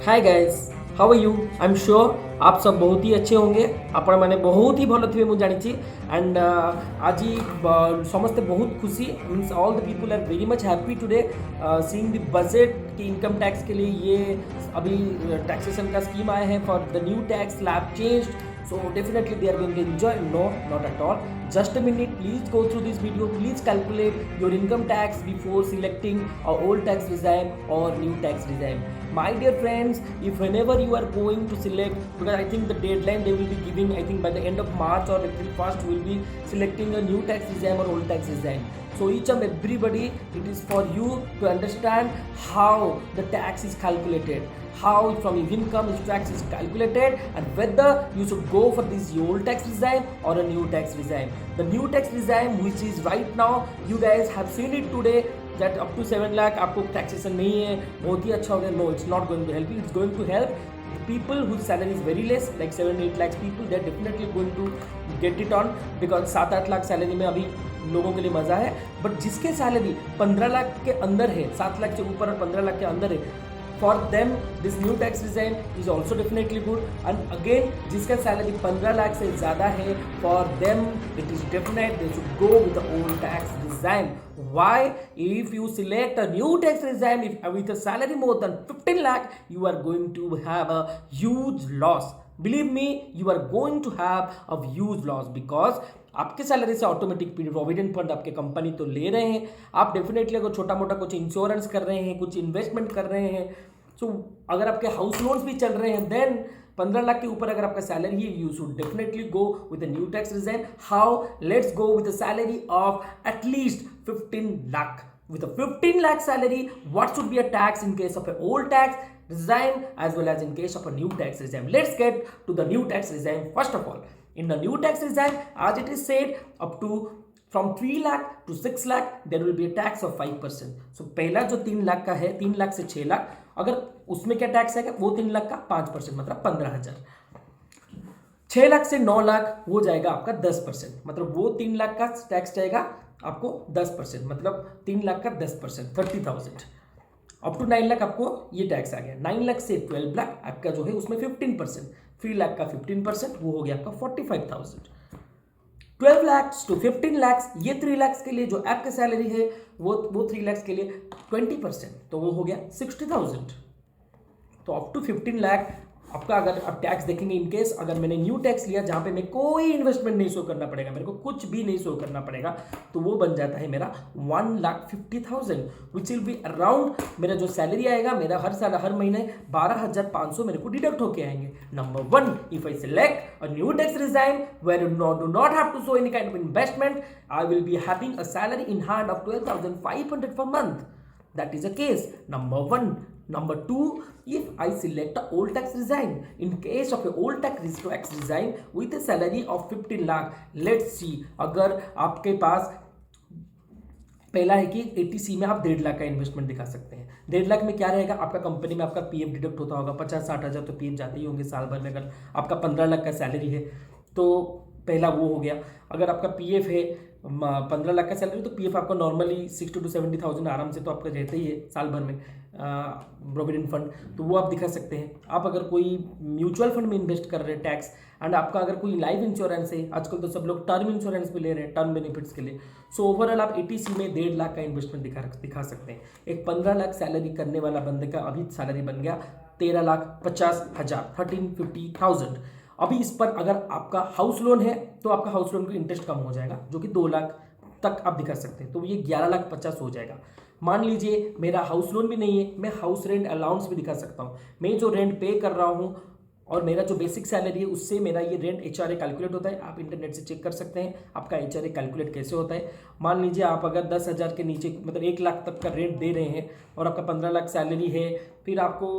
Hi guys, how are you? I am sure आप सब बहुत ही अच्छे होंगे। आपण मैंने बहुत ही भल थे मुझे जानी। एंड आज समस्ते बहुत खुशी means all the people are very much happy today seeing the budget कि इनकम टैक्स के लिए ये अभी टैक्सेशन का स्कीम आया है for the new tax slab changed. So definitely they are going to enjoy. No, not at all. Just a minute, please go through this video. Please calculate your income tax before selecting a old tax regime or new tax regime. My dear friends, if whenever you are going to select, because I think the deadline they will be giving, I think by the end of March or April 1st, will be selecting a new tax regime or old tax regime. So each and everybody, it is for you to understand how the tax is calculated, how from your income tax is calculated, and whether you should go for this old tax regime or a new tax regime. The new tax regime which is right now, you guys have seen it today, that up to 7 lakh आपको taxation नहीं है, बहुत ही अच्छा हो गया. No, it's not going to help you. It's going to help people whose salary is very less, like 7-8 lakhs people. They're definitely going to get it on, because 7-8 lakh salary में अभी लोगों के लिए मज़ा है. बट जिसके सैलरी 15 लाख के अंदर है, 7 लाख से ऊपर और 15 लाख के अंदर है, for them this new tax regime is also definitely good. And again, जिसका सैलरी 15 लाख से ज़्यादा है, for them it is definite they should go with the old tax regime. Why? If you select a new tax regime with a salary more than 15 lakh, you are going to have a huge loss. Believe me, you are going to have a huge loss, because आपके salary से automatic provident fund आपके company तो ले रहे हैं. आप definitely अगर छोटा मोटा कुछ इंश्योरेंस कर रहे हैं, कुछ इन्वेस्टमेंट कर रहे हैं, सो अगर आपके हाउस लोन्स भी चल रहे हैं, देन 15 लाख के ऊपर अगर आपका सैलरी है, you should definitely go with a new tax regime. How? Let's go with a salary of at least 15 lakh. With a 15 lakh salary, what should be a tax in case of an old tax regime as well as in case of a new tax regime? Let's get to the new tax regime first of all. In the new tax regime, as it is said, up to from 3 lakh to 6 lakh, there will be a tax of 5%. So पहला जो 3 लाख का है, 3 लाख से 6 लाख, अगर उसमें क्या tax है, वो 3 लाख का 5%, मतलब 15,000. 6 लाख से 9 लाख हो जाएगा आपका 10%, मतलब वो 3 लाख का टैक्स जाएगा आपको 10%, मतलब 3 लाख का 10%, 30,000. अप टू 9 लाख आपको ये टैक्स आ गया. 9 लाख से 12 लाख आपका जो है उसमें 15%, 3 लाख का 15%, वो हो गया आपका 45,000. 12 lakhs to 15 lakhs, ये 3 lakhs के लिए जो आपका सैलरी है, वो 3 lakhs के लिए 20%, तो वो हो गया 60,000. तो अप टू 15 लाख आपका अगर आप टैक्स देखेंगे, इन केस अगर मैंने न्यू टैक्स लिया जहाँ पे मैं कोई इन्वेस्टमेंट नहीं शो करना पड़ेगा, मेरे को कुछ भी नहीं शो करना पड़ेगा, तो वो बन जाता है मेरा 1,50,000, विच विल बी अराउंड, मेरा जो सैलरी आएगा मेरा हर साल हर महीने 12,500 मेरे को डिडक्ट होके आएंगे. Number 1, if I select a new tax regime where do not have to show any kind of investment, I will be having a salary in hand of 12,500 per month. That is a case. Number 1. Number 2, if I select a old tax regime, in case of a old tax regime with a salary of 15 lakh, let's see, अगर आपके पास पहला है कि 80C में आप 1.5 लाख का investment दिखा सकते हैं. 1.5 लाख में क्या रहेगा, आपका कंपनी में आपका पीएफ डिडक्ट होता होगा, 50-60 हज़ार तो पीएफ जाते ही होंगे साल भर में. अगर आपका 15 लाख का सैलरी है तो पहला वो हो गया. अगर आपका पीएफ है 15 लाख का सैलरी, तो पीएफ आपका नॉर्मली 60 to 70,000 आराम से तो आपका रहता ही है साल भर में प्रोविडेंट फंड, तो वो आप दिखा सकते हैं. आप अगर कोई म्यूचुअल फंड में इन्वेस्ट कर रहे हैं टैक्स, एंड आपका अगर कोई लाइफ इंश्योरेंस है, आजकल तो सब लोग टर्म इंश्योरेंस भी ले रहे हैं टर्म बेनिफिट्स के लिए, सो ओवरऑल आप 80C में 1.5 लाख का इन्वेस्टमेंट दिखा सकते हैं. एक 15 लाख सैलरी करने वाला बंदे का अभी सैलरी बन गया 13,50,000, 13,50,000. अभी इस पर अगर आपका हाउस लोन है तो आपका हाउस लोन का इंटरेस्ट कम हो जाएगा, जो कि 2 लाख तक आप दिखा सकते हैं, तो ये 11,50,000 हो जाएगा. मान लीजिए मेरा हाउस लोन भी नहीं है, मैं हाउस रेंट अलाउंस भी दिखा सकता हूँ. मैं जो रेंट पे कर रहा हूँ और मेरा जो बेसिक सैलरी है उससे मेरा ये रेंट HRA कैलकुलेट होता है. आप इंटरनेट से चेक कर सकते हैं आपका HRA कैलकुलेट कैसे होता है. मान लीजिए आप अगर 10,000 के नीचे, मतलब 1 लाख तक का रेंट दे रहे हैं और आपका 15 लाख सैलरी है, फिर आपको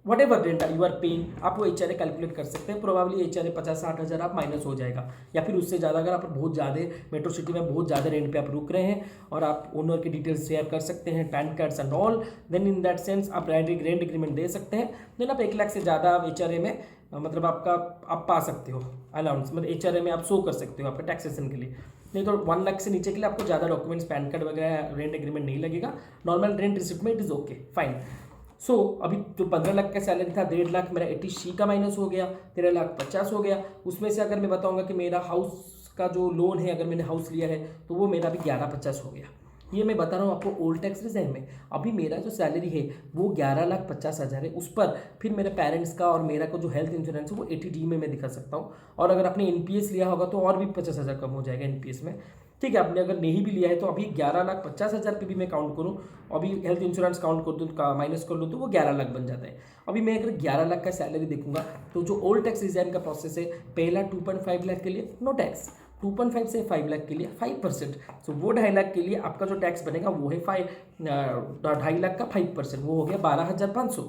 whatever rent you are paying, आप वो HRA कैलकुलेट कर सकते हैं. प्रोबेबली HRA 50-60 हज़ार आप माइनस हो जाएगा, या फिर उससे ज़्यादा अगर आप बहुत ज़्यादा मेट्रो सिटी में बहुत ज़्यादा रेंट पे आप रुक रहे हैं और आप ओनर की डिटेल्स शेयर कर सकते हैं, PAN cards and all, then in that sense आप रेंट एग्रीमेंट दे सकते हैं. देन आप 1 लाख से ज़्यादा आप HRA में मतलब आप पा सकते हो अलाउंस, मतलब HRA में आप शो कर सकते हो आपके टैक्सेशन के लिए. नहीं तो 1 लाख से नीचे के लिए आपको ज़्यादा डॉक्यूमेंट्स पैन कार्ड वगैरह रेंट एग्रीमेंट नहीं लगेगा. नॉर्मल रेंट रिसिप्ट में इट इज़ ओके फाइन. सो अभी जो 15 लाख का सैलरी था, 1.5 लाख मेरा 80C का माइनस हो गया, 13,50,000 हो गया। उसमें से अगर मैं बताऊंगा कि मेरा हाउस का जो लोन है, अगर मैंने हाउस लिया है तो वो मेरा भी 11,50,000 हो गया। ये मैं बता रहा हूँ आपको ओल्ड टैक्स रिजाइम में। अभी मेरा जो सैलरी है वो 11,50,000 है, उस पर फिर मेरे पेरेंट्स का और मेरा को जो हेल्थ इंश्योरेंस है वो 80D में मैं दिखा सकता हूँ। और अगर आपने NPS लिया होगा तो और भी 50,000 कम हो जाएगा NPS में। ठीक है, आपने अगर नहीं भी लिया है तो अभी 11,50,000 पे भी मैं काउंट करूँ, अभी हेल्थ इंश्योरेंस काउंट कर दूँ, माइनस कर लूँ तो वो 11 लाख बन जाता है। अभी मैं अगर 11 लाख का सैलरी देखूंगा तो जो ओल्ड टैक्स रिजाइन का प्रोसेस है, पहला 2.5 लाख के लिए नो टैक्स, 2.5 से 5 लाख के लिए 5%। सो वो 2.5 लाख के लिए आपका जो टैक्स बनेगा वो है 2.5 लाख का 5%, वो हो गया 12,500।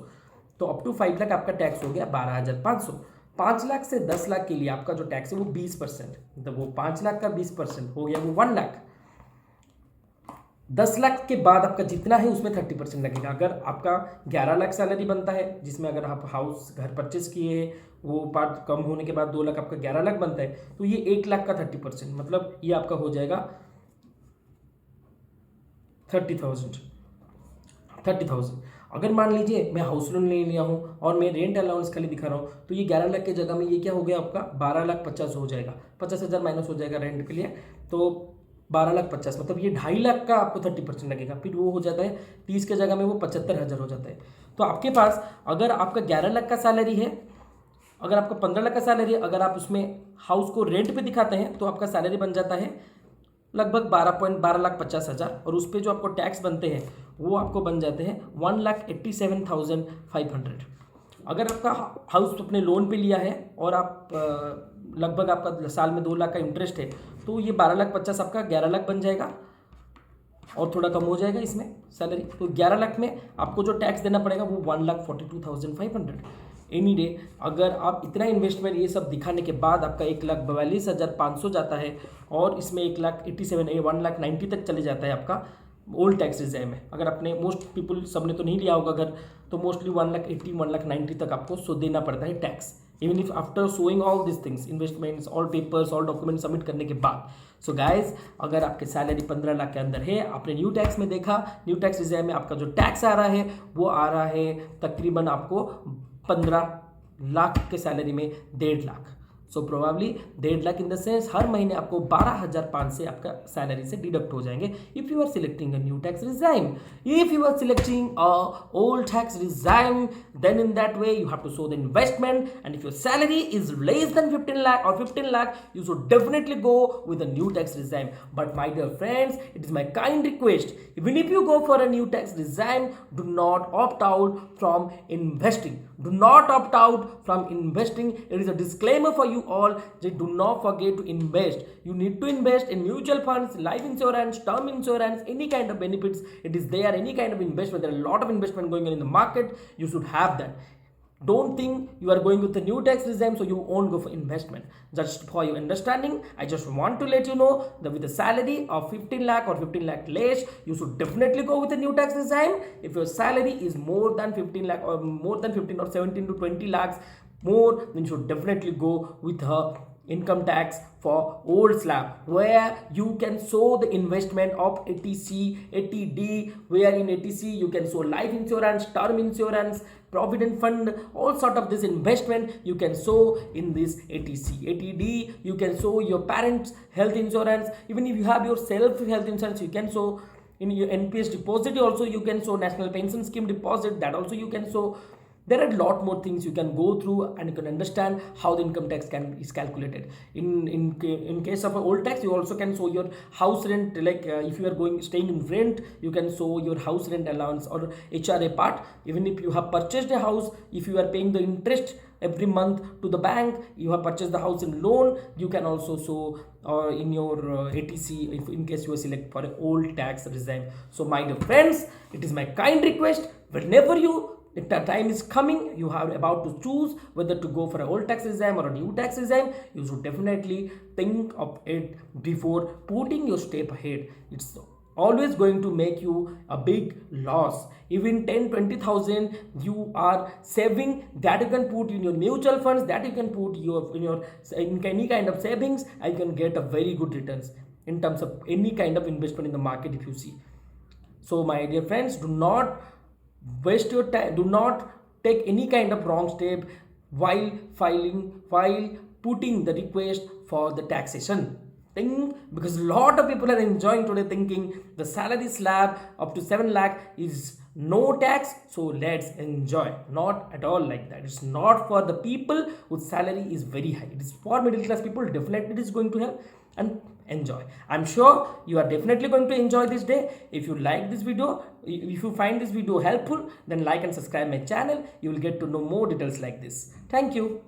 तो अप टू 5 लाख आपका टैक्स हो गया 12,500। 5 लाख से 10 लाख के लिए आपका जो टैक्स है वो 20%, मतलब वो 5 लाख का 20% हो गया वो 1 लाख। 10 लाख के बाद आपका जितना है उसमें 30% लगेगा। अगर आपका 11 लाख सैलरी बनता है, जिसमें अगर आप हाउस घर परचेस किए हैं, वो पार्ट कम होने के बाद 2 लाख, आपका 11 लाख बनता है, तो ये 1 लाख का 30%, मतलब ये आपका हो जाएगा 30,000। अगर मान लीजिए मैं हाउस लोन ले लिया हूँ और मैं रेंट अलाउंस खाली दिखा रहा हूँ, तो ये 11 लाख की जगह में ये क्या हो गया आपका 12,50,000 हो जाएगा, 50,000 माइनस हो जाएगा रेंट के लिए, तो 12,50,000, मतलब ये 2.5 लाख का आपको 30% लगेगा। फिर वो हो जाता है 30 के जगह में वो 75,000 हो जाता है। तो आपके पास अगर आपका 11 लाख का सैलरी है, अगर आपका 15 लाख का सैलरी है, अगर आप उसमें हाउस को रेंट पे दिखाते हैं तो आपका सैलरी बन जाता है लगभग 12,50,000, और उस पर जो आपको टैक्स बनते हैं वो आपको बन जाते हैं 1,87,500। अगर आपका हाउस अपने लोन पे लिया है और आप लगभग आपका साल में 2 लाख का इंटरेस्ट है, तो ये 12,50,000 आपका 11 लाख बन जाएगा और थोड़ा कम हो जाएगा इसमें सैलरी। तो 11 लाख में आपको जो टैक्स देना पड़ेगा वो 1,42,500 एनी डे। अगर आप इतना इन्वेस्टमेंट ये सब दिखाने के बाद आपका 1,42,500 जाता है, और इसमें 1,87,000 1,90,000 तक चले जाता है आपका ओल्ड टैक्स रिजाइम में। अगर आपने मोस्ट पीपल सबने तो नहीं लिया होगा घर, तो मोस्टली 1,80,000 1,90,000 तक आपको देना पड़ता है tax, even if after showing all this things, investments, all papers, all document submit करने के बाद। सो गाइज, अगर आपके सैलरी 15 लाख के अंदर है, आपने न्यू टैक्स में देखा, न्यू टैक्स रिजाइम में आपका जो टैक्स आ रहा है वो आ रहा है तकरीबन आपको 15 लाख के सैलरी में 1.5 lakh. So probably 1.5 lakh in the sense हर महीने आपको 12,500 से आपका सैलरी से डिडक्ट हो जाएंगे if you are selecting a new tax regime. If you are selecting a old tax regime, then in that way you have to show the investment, and if your salary is less than 15 lakh or 15 lakh, you should definitely go with a new tax regime. But my dear friends, it is my kind request, even if you go for a new tax regime, do not opt out from investing. Do not opt out from investing. It is a disclaimer for you all, that do not forget to invest. You need to invest in mutual funds, life insurance, term insurance, any kind of benefits. It is there, any kind of investment. There are a lot of investment going on in the market. You should have that. Don't think you are going with the new tax regime so you won't go for investment. Just for your understanding, I just want to let you know that with a salary of 15 lakh or 15 lakh less, you should definitely go with the new tax regime. If your salary is more than 15 lakh or more than 15 or 17 to 20 lakhs more, then you should definitely go with her income tax for old slab, where you can show the investment of 80C, 80D, where in 80C you can show life insurance, term insurance, provident fund, all sort of this investment you can show in this 80C. 80D you can show your parents health insurance, even if you have your self health insurance you can show. In your NPS deposit also you can show, national pension scheme deposit, that also you can show. There are a lot more things you can go through and you can understand how the income tax is calculated. In case of an old tax, you also can show your house rent, like if you are staying in rent, you can show your house rent allowance or HRA part. Even if you have purchased a house, if you are paying the interest every month to the bank, you have purchased the house in loan, you can also show in your ATC, if in case you are select for an old tax regime. So my dear friends, it is my kind request, whenever if the time is coming, you are about to choose whether to go for an old tax regime or a new tax regime, you should definitely think of it before putting your step ahead. It's always going to make you a big loss. Even 10-20,000 you are saving, that you can put in your mutual funds, that you can put in any kind of savings, and you can get a very good returns in terms of any kind of investment in the market if you see. So my dear friends, do not waste your time, do not take any kind of wrong step while while putting the request for the taxation thing, because a lot of people are enjoying today thinking the salary slab up to 7 lakh is no tax, so let's enjoy. Not at all like that. It's not for the people whose salary is very high. It is for middle class people. Definitely it is going to help and enjoy. I'm sure you are definitely going to enjoy this day. If you like this video, if you find this video helpful, then like and subscribe my channel. You will get to know more details like this. Thank you.